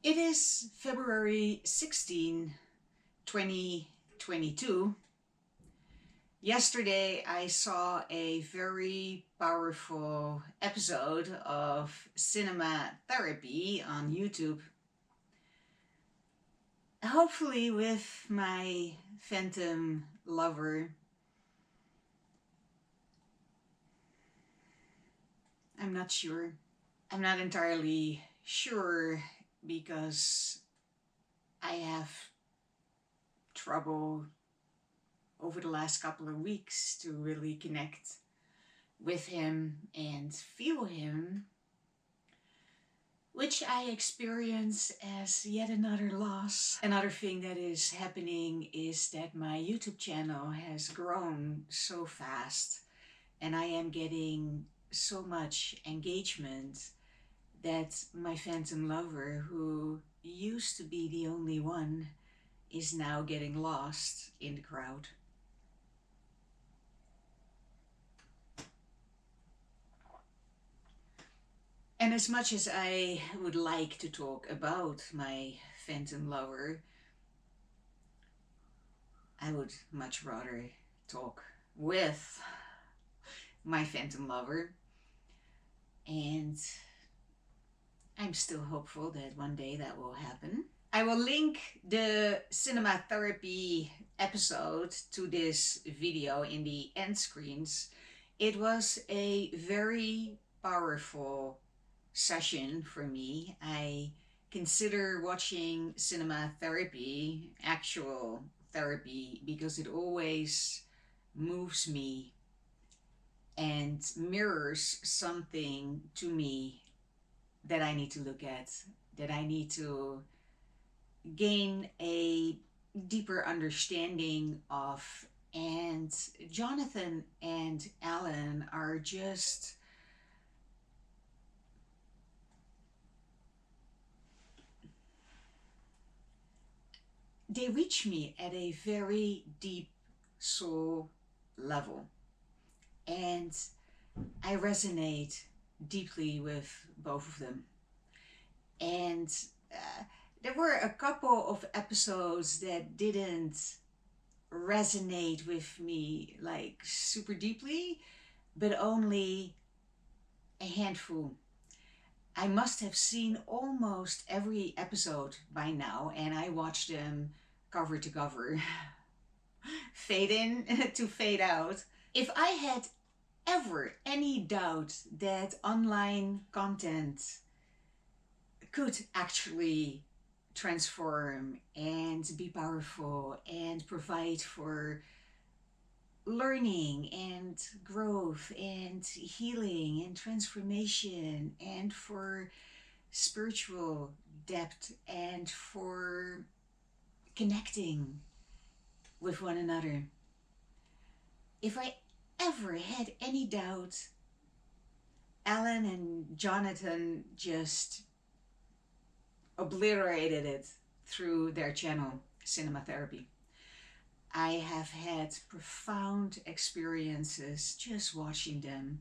It is February 16, 2022. Yesterday I saw a very powerful episode of Cinema Therapy on YouTube. Hopefully with my Phantom lover. I'm not sure. I'm not entirely sure because I have trouble over the last couple of weeks to really connect with him and feel him, which I experience as yet another loss. Another thing that is happening is that my YouTube channel has grown so fast and I am getting so much engagement that my Phantom lover, who used to be the only one, is now getting lost in the crowd. And as much as I would like to talk about my Phantom lover, I would much rather talk with my Phantom lover. And I'm still hopeful that one day that will happen. I will link the Cinema Therapy episode to this video in the end screens. It was a very powerful session for me. I consider watching Cinema Therapy actual therapy because it always moves me and mirrors something to me that I need to look at, that I need to gain a deeper understanding of. And Jonathan and Alan are just they reach me at a very deep soul level. And I resonate deeply with both of them. And there were a couple of episodes that didn't resonate with me like super deeply, but only a handful. I must have seen almost every episode by now, and I watched them cover to cover, fade in to fade out. If I had ever any doubt that online content could actually transform and be powerful and provide for learning and growth and healing and transformation and for spiritual depth and for connecting with one another. If I ever had any doubt, Alan and Jonathan just obliterated it through their channel, Cinema Therapy. I have had profound experiences just watching them,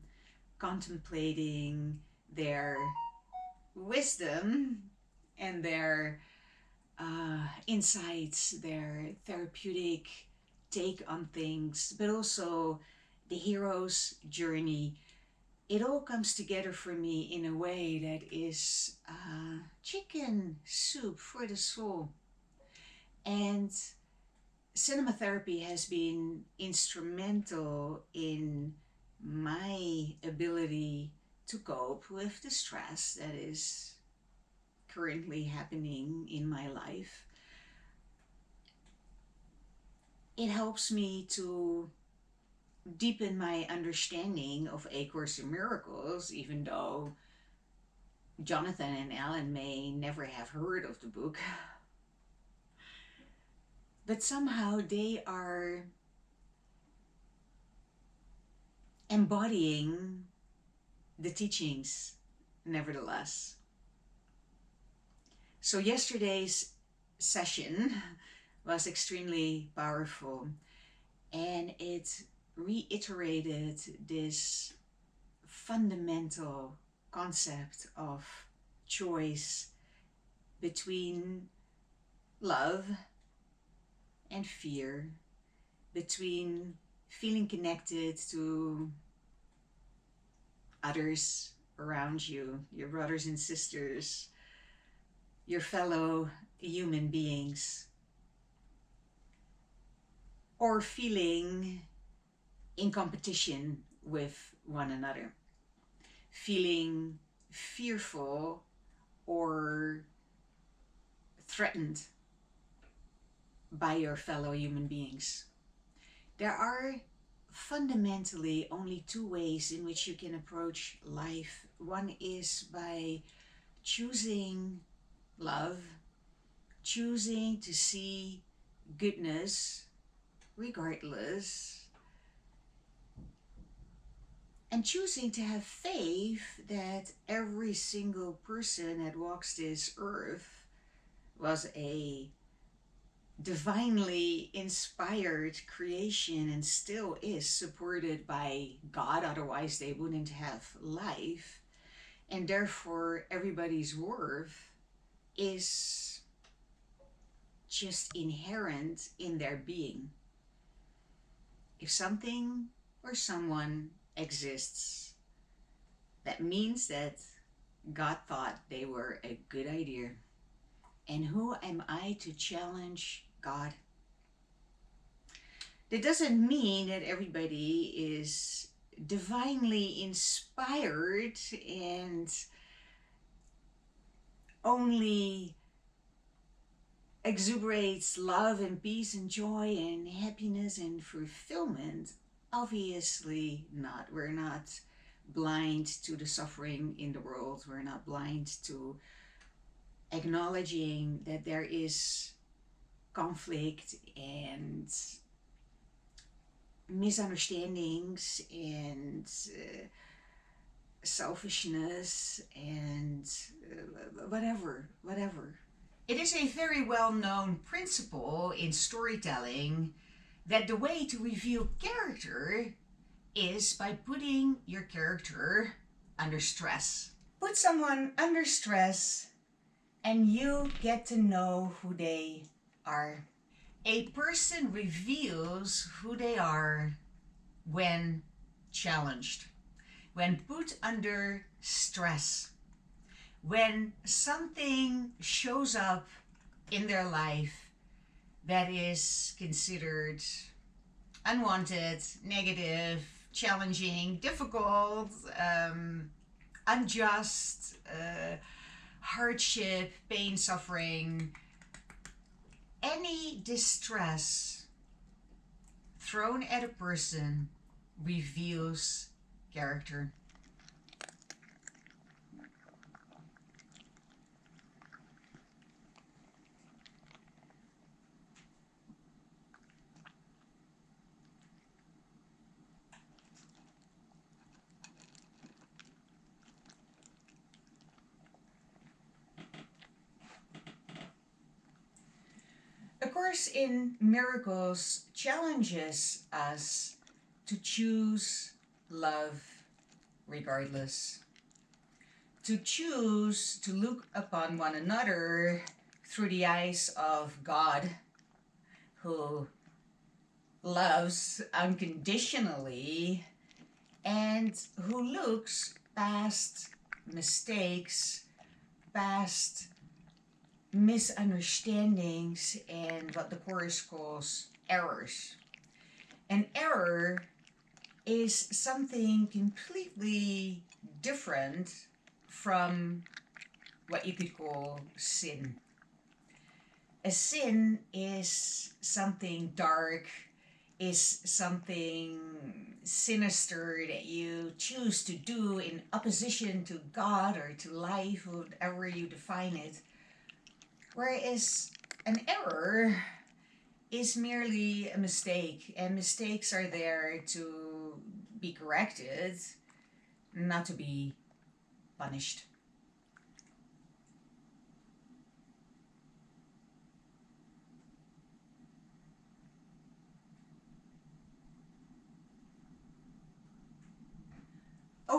contemplating their wisdom and their insights, their therapeutic take on things, but also the hero's journey. It all comes together for me in a way that is chicken soup for the soul. And Cinema Therapy has been instrumental in my ability to cope with the stress that is currently happening in my life. It helps me to deepen my understanding of A Course in Miracles, even though Jonathan and Alan may never have heard of the book. But somehow they are embodying the teachings nevertheless. So yesterday's session was extremely powerful, and it reiterated this fundamental concept of choice between love and fear, between feeling connected to others around you, your brothers and sisters, your fellow human beings, or feeling in competition with one another, feeling fearful or threatened by your fellow human beings. There are fundamentally only two ways in which you can approach life. One is by choosing love, choosing to see goodness regardless, and choosing to have faith that every single person that walks this earth was a divinely inspired creation and still is supported by God, otherwise they wouldn't have life, and therefore everybody's worth is just inherent in their being. If something or someone exists, that means that God thought they were a good idea. And who am I to challenge God? That doesn't mean that everybody is divinely inspired and only exuberates love and peace and joy and happiness and fulfillment. Obviously not. We're not blind to the suffering in the world. We're not blind to acknowledging that there is conflict and misunderstandings and selfishness and whatever. It is a very well-known principle in storytelling that the way to reveal character is by putting your character under stress. Put someone under stress and you get to know who they are. A person reveals who they are when challenged, when put under stress, when something shows up in their life that is considered unwanted, negative, challenging, difficult, unjust, hardship, pain, suffering, any distress thrown at a person reveals character. A Course in Miracles challenges us to choose love regardless, to choose to look upon one another through the eyes of God, who loves unconditionally and who looks past mistakes, past misunderstandings, and what the Course calls errors. An error is something completely different from what you could call sin. A sin is something dark, is something sinister that you choose to do in opposition to God or to life, whatever you define it. Whereas an error is merely a mistake, and mistakes are there to be corrected, not to be punished.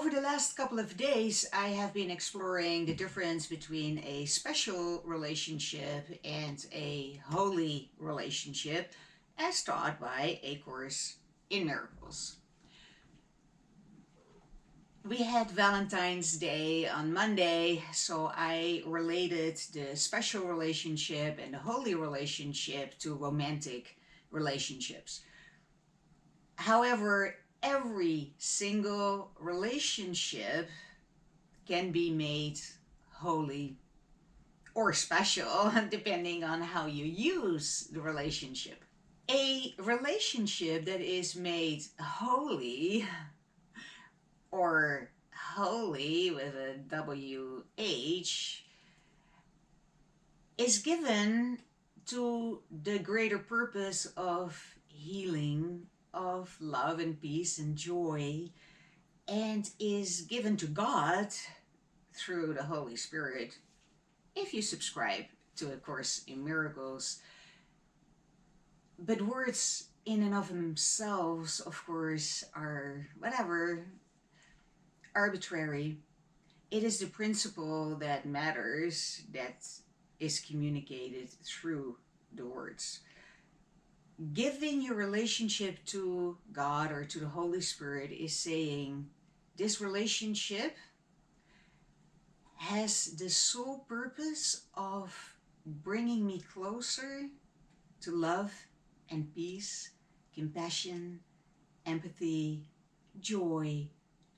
over the last couple of days, I have been exploring the difference between a special relationship and a holy relationship as taught by A Course in Miracles. We had Valentine's Day on Monday, so I related the special relationship and the holy relationship to romantic relationships. However, every single relationship can be made holy or special depending on how you use the relationship. A relationship that is made holy, or holy with a WH, is given to the greater purpose of healing, of love and peace and joy, and is given to God through the Holy Spirit if you subscribe to A Course in Miracles. But words in and of themselves, of course, are arbitrary. It is the principle that matters that is communicated through the words. Giving your relationship to God or to the Holy Spirit is saying, this relationship has the sole purpose of bringing me closer to love and peace, compassion, empathy, joy,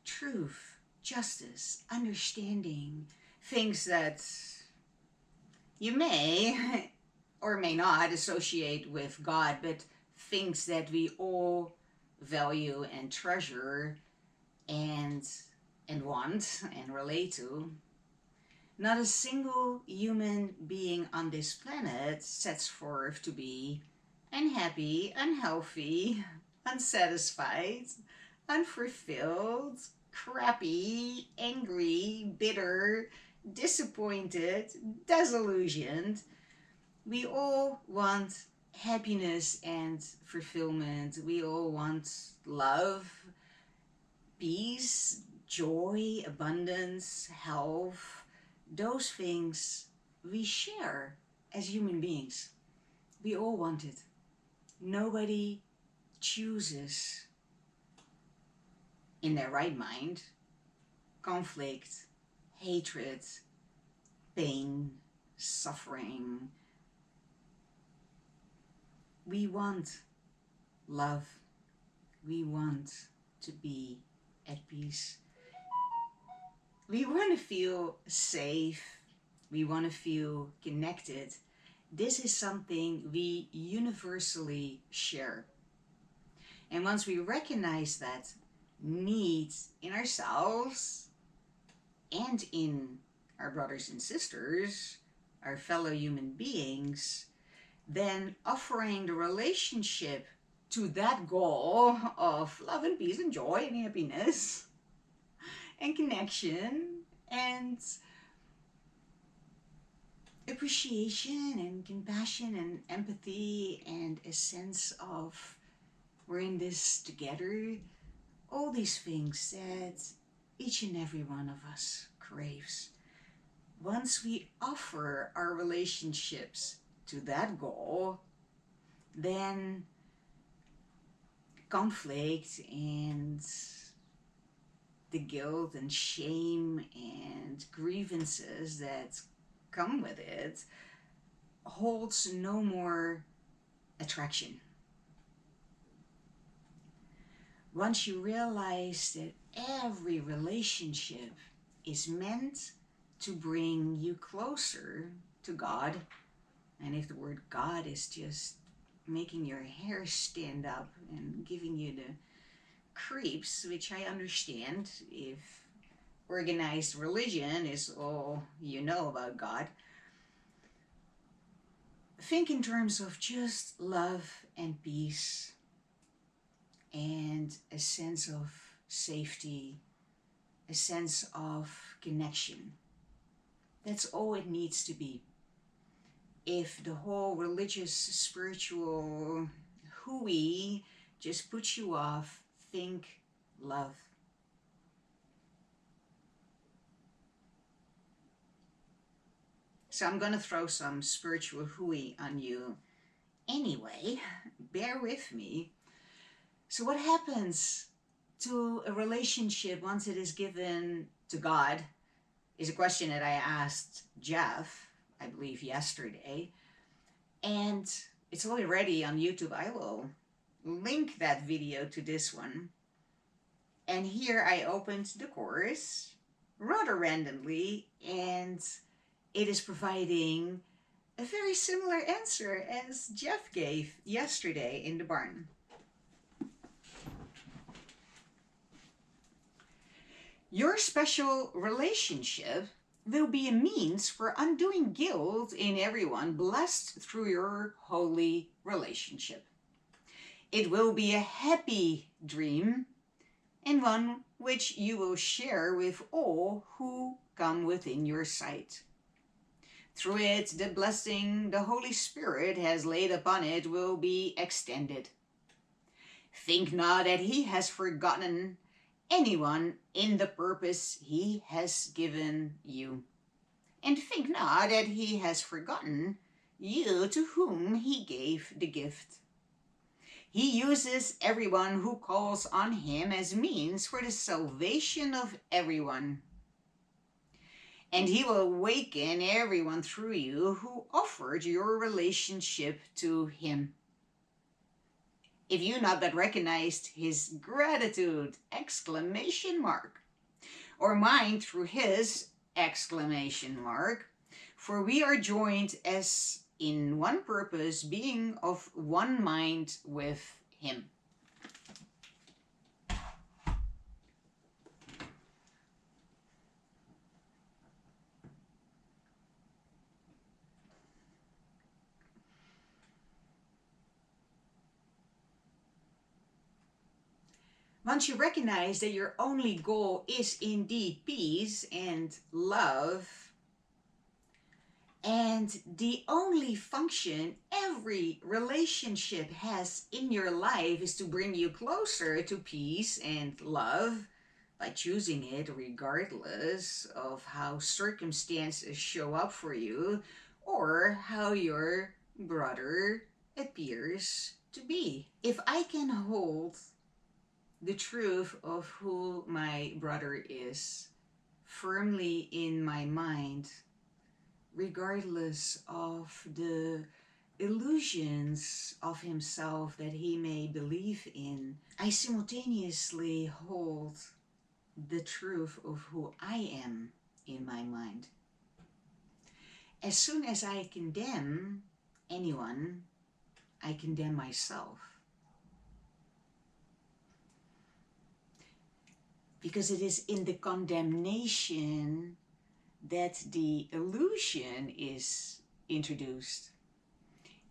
truth, justice, understanding, things that you may or may not associate with God, but things that we all value and treasure and want and relate to. Not a single human being on this planet sets forth to be unhappy, unhealthy, unsatisfied, unfulfilled, crappy, angry, bitter, disappointed, disillusioned. We all want happiness and fulfillment. We all want love, peace, joy, abundance, health. Those things we share as human beings. We all want it. Nobody chooses in their right mind conflict, hatred, pain, suffering. We want love. We want to be at peace. We want to feel safe. We want to feel connected. This is something we universally share. And once we recognize that need in ourselves and in our brothers and sisters, our fellow human beings, then offering the relationship to that goal of love and peace and joy and happiness and connection and appreciation and compassion and empathy and a sense of we're in this together, all these things that each and every one of us craves. Once we offer our relationships to that goal, then conflict and the guilt and shame and grievances that come with it holds no more attraction. Once you realize that every relationship is meant to bring you closer to God, and if the word God is just making your hair stand up and giving you the creeps, which I understand if organized religion is all you know about God, think in terms of just love and peace and a sense of safety, a sense of connection. That's all it needs to be. If the whole religious, spiritual hooey just puts you off, think love. So I'm gonna throw some spiritual hooey on you anyway. Bear with me. So what happens to a relationship once it is given to God is a question that I asked Jeff, I believe yesterday, and it's already on YouTube. I will link that video to this one. And here I opened the course rather randomly, and it is providing a very similar answer as Jeff gave yesterday in the barn. Your special relationship will be a means for undoing guilt in everyone blessed through your holy relationship. It will be a happy dream and one which you will share with all who come within your sight. Through it, the blessing the Holy Spirit has laid upon it will be extended. Think not that he has forgotten anyone in the purpose he has given you. And think not that he has forgotten you to whom he gave the gift. He uses everyone who calls on him as means for the salvation of everyone. And he will awaken everyone through you who offered your relationship to him. If you not but recognized his gratitude, exclamation mark, or mine through his, exclamation mark, for we are joined as in one purpose, being of one mind with him. Once you recognize that your only goal is indeed peace and love, and the only function every relationship has in your life is to bring you closer to peace and love by choosing it regardless of how circumstances show up for you or how your brother appears to be. If I can hold the truth of who my brother is firmly in my mind, regardless of the illusions of himself that he may believe in, I simultaneously hold the truth of who I am in my mind. As soon as I condemn anyone, I condemn myself. Because it is in the condemnation that the illusion is introduced.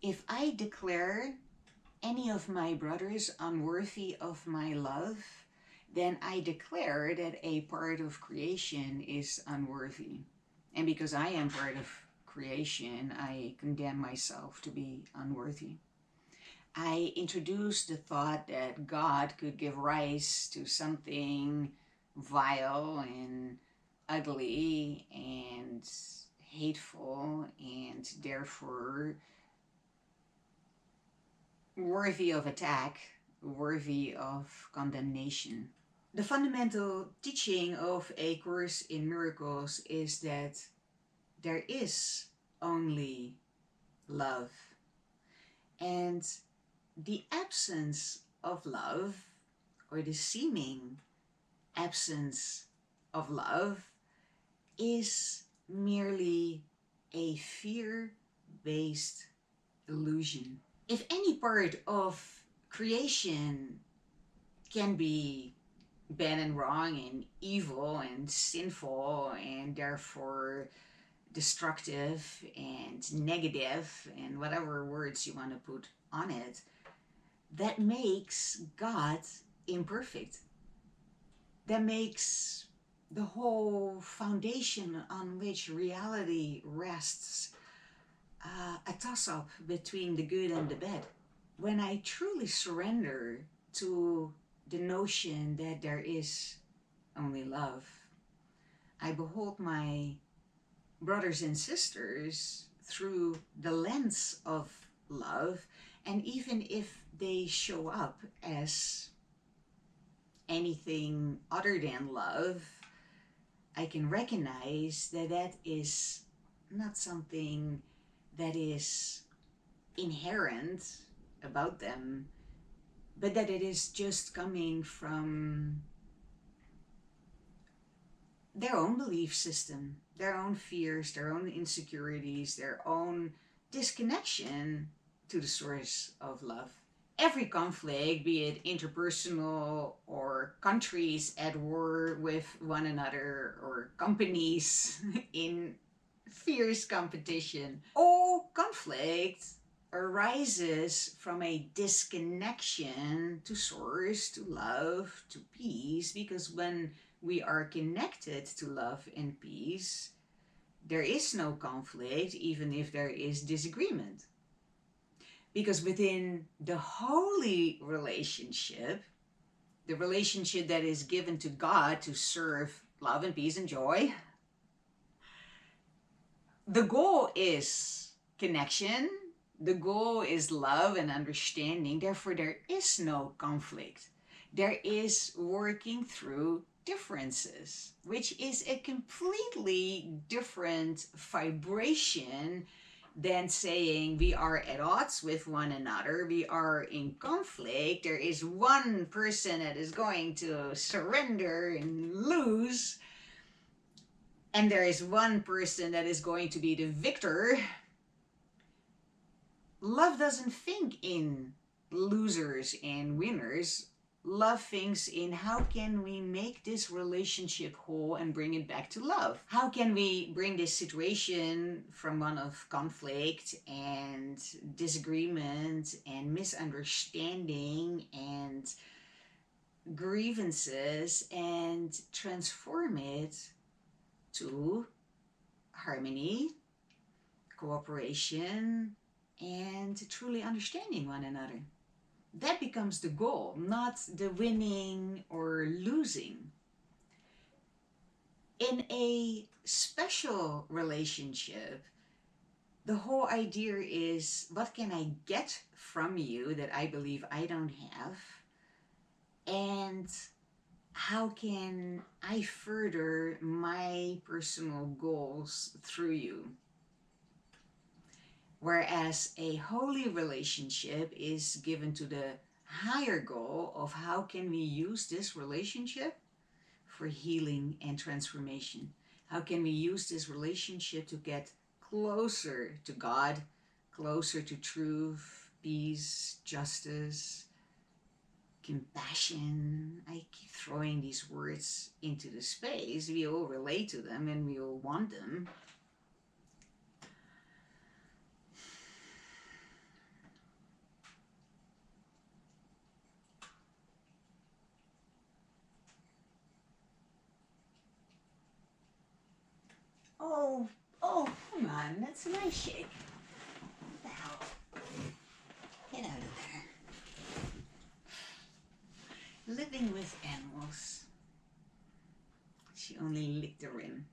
If I declare any of my brothers unworthy of my love, then I declare that a part of creation is unworthy. And because I am part of creation, I condemn myself to be unworthy. I introduce the thought that God could give rise to something vile and ugly and hateful and therefore worthy of attack, worthy of condemnation. The fundamental teaching of A Course in Miracles is that there is only love. And the absence of love, or the seeming absence of love, is merely a fear-based illusion. If any part of creation can be bad and wrong and evil and sinful and therefore destructive and negative and whatever words you want to put on it, that makes God imperfect. That makes the whole foundation on which reality rests a toss-up between the good and the bad. When I truly surrender to the notion that there is only love, I behold my brothers and sisters through the lens of love, and even if they show up as anything other than love, I can recognize that that is not something that is inherent about them, but that it is just coming from their own belief system, their own fears, their own insecurities, their own disconnection to the source of love. Every conflict, be it interpersonal or countries at war with one another or companies in fierce competition, all conflict arises from a disconnection to source, to love, to peace, because when we are connected to love and peace, there is no conflict, even if there is disagreement. Because within the holy relationship, the relationship that is given to God to serve love and peace and joy, the goal is connection, the goal is love and understanding. Therefore, there is no conflict. There is working through differences, which is a completely different vibration than saying we are at odds with one another, we are in conflict, there is one person that is going to surrender and lose, and there is one person that is going to be the victor. Love doesn't think in losers and winners. Love thinks in how can we make this relationship whole and bring it back to love? How can we bring this situation from one of conflict and disagreement and misunderstanding and grievances and transform it to harmony, cooperation, and truly understanding one another? That becomes the goal, not the winning or losing. In a special relationship, the whole idea is what can I get from you that I believe I don't have? And how can I further my personal goals through you? Whereas a holy relationship is given to the higher goal of how can we use this relationship for healing and transformation? How can we use this relationship to get closer to God, closer to truth, peace, justice, compassion? I keep throwing these words into the space. We all relate to them and we all want them. Oh, oh, come on. That's a nice shake. What the hell? Get out of there. Living with animals. She only licked the rim.